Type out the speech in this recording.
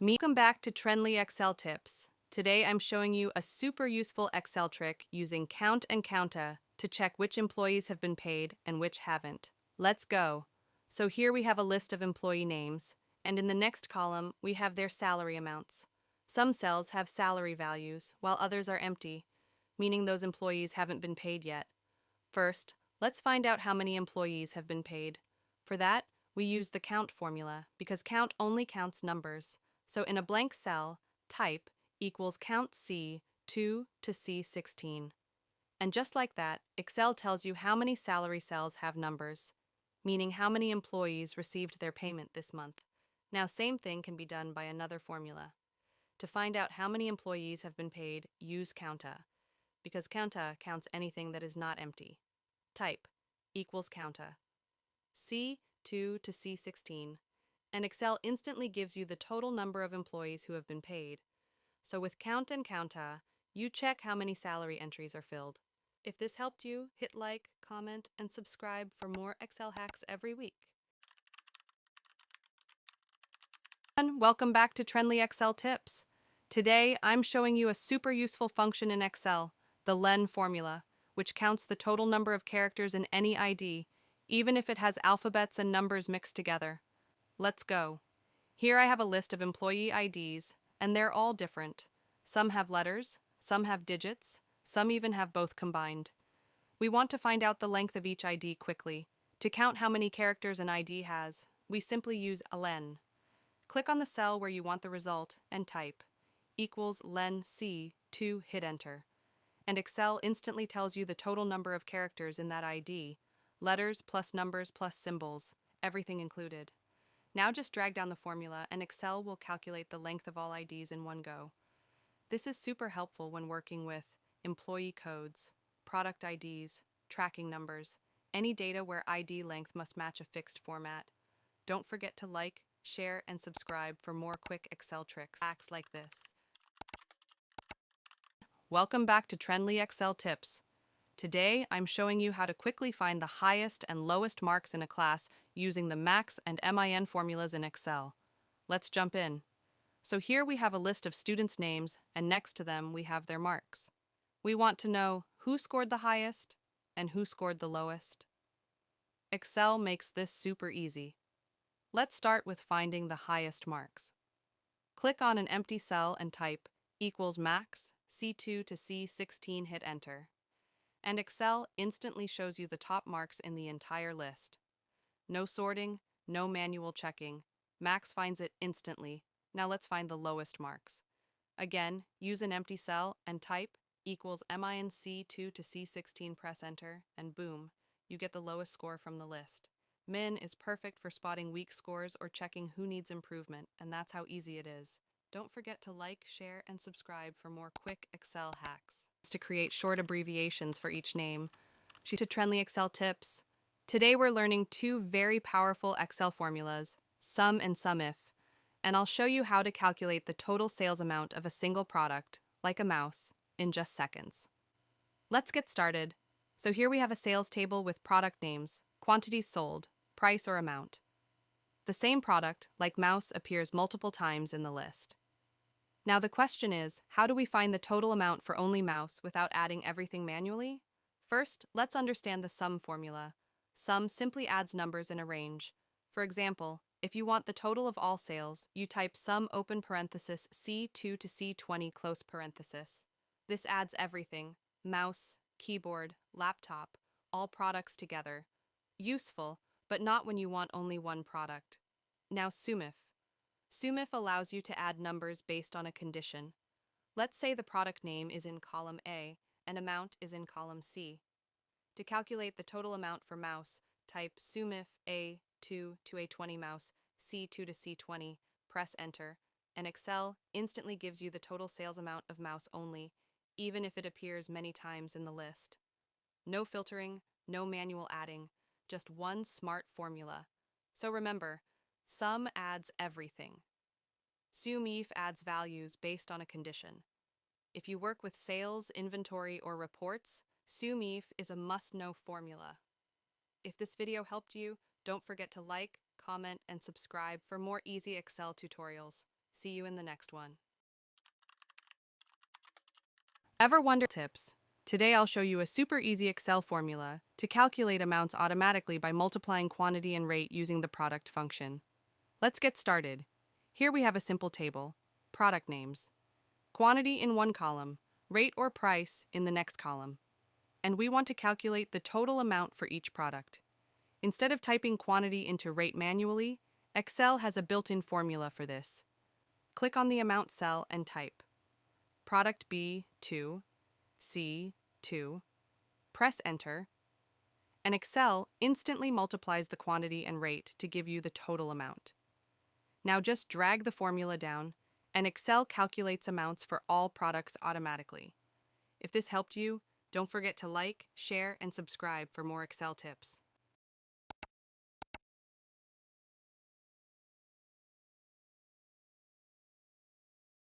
Welcome back to Trendly Excel Tips. Today I'm showing you a super useful Excel trick using Count and COUNTA to check which employees have been paid and which haven't. Let's go. So here we have a list of employee names, and in the next column we have their salary amounts. Some cells have salary values, while others are empty, meaning those employees haven't been paid yet. First, let's find out how many employees have been paid. For that, we use the count formula because count only counts numbers. So in a blank cell, type equals count C2 to C16. And just like that, Excel tells you how many salary cells have numbers, meaning how many employees received their payment this month. Now, same thing can be done by another formula. To find out how many employees have been paid, use COUNTA, because COUNTA counts anything that is not empty. Type equals COUNTA, C2 to C16, and Excel instantly gives you the total number of employees who have been paid. So with Count and COUNTA, you check how many salary entries are filled. If this helped you, hit like, comment, and subscribe for more Excel hacks every week. Welcome back to Trendly Excel Tips. Today, I'm showing you a super useful function in Excel, the LEN formula, which counts the total number of characters in any ID, even if it has alphabets and numbers mixed together. Let's go. Here I have a list of employee IDs, and they're all different. Some have letters, some have digits, some even have both combined. We want to find out the length of each ID quickly. To count how many characters an ID has, we simply use a LEN. Click on the cell where you want the result and type equals LEN C2, hit enter. And Excel instantly tells you the total number of characters in that ID, letters plus numbers plus symbols, everything included. Now just drag down the formula and Excel will calculate the length of all IDs in one go. This is super helpful when working with employee codes, product IDs, tracking numbers, any data where ID length must match a fixed format. Don't forget to like, share, and subscribe for more quick Excel tricks, hacks like this. Welcome back to Trendly Excel Tips. Today, I'm showing you how to quickly find the highest and lowest marks in a class using the max and MIN formulas in Excel. Let's jump in. So here we have a list of students' names, and next to them we have their marks. We want to know who scored the highest and who scored the lowest. Excel makes this super easy. Let's start with finding the highest marks. Click on an empty cell and type equals max C2 to C16, hit enter. And Excel instantly shows you the top marks in the entire list. No sorting, no manual checking. Max finds it instantly. Now let's find the lowest marks. Again, use an empty cell and type equals MIN C2 to C16, press enter, and boom, you get the lowest score from the list. Min is perfect for spotting weak scores or checking who needs improvement, and that's how easy it is. Don't forget to like, share, and subscribe for more quick Excel hacks. To create short abbreviations for each name. To Trendly Excel Tips. Today we're learning two very powerful Excel formulas, SUM and SUMIF, and I'll show you how to calculate the total sales amount of a single product, like a mouse, in just seconds. Let's get started. So here we have a sales table with product names, quantities sold, price or amount. The same product, like mouse, appears multiple times in the list. Now the question is, how do we find the total amount for only mouse without adding everything manually? First, let's understand the SUM formula. SUM simply adds numbers in a range. For example, if you want the total of all sales, you type SUM open parenthesis C2 to C20 close parenthesis. This adds everything, mouse, keyboard, laptop, all products together. Useful, but not when you want only one product. Now SUMIF. SUMIF allows you to add numbers based on a condition. Let's say the product name is in column A and amount is in column C. To calculate the total amount for mouse, type SUMIF A2 to A20 mouse, C2 to C20, press enter, and Excel instantly gives you the total sales amount of mouse only, even if it appears many times in the list. No filtering, no manual adding, just one smart formula. So remember, SUM adds everything. SUMIF adds values based on a condition. If you work with sales, inventory, or reports, SUMIF is a must-know formula. If this video helped you, don't forget to like, comment, and subscribe for more easy Excel tutorials. See you in the next one. Ever wonder tips? Today I'll show you a super easy Excel formula to calculate amounts automatically by multiplying quantity and rate using the product function. Let's get started. Here we have a simple table. Product names. Quantity in one column, rate or price in the next column. And we want to calculate the total amount for each product. Instead of typing quantity into rate manually, Excel has a built-in formula for this. Click on the amount cell and type Product B 2, C 2, press Enter, and Excel instantly multiplies the quantity and rate to give you the total amount. Now just drag the formula down, and Excel calculates amounts for all products automatically. If this helped you, don't forget to like, share, and subscribe for more Excel tips.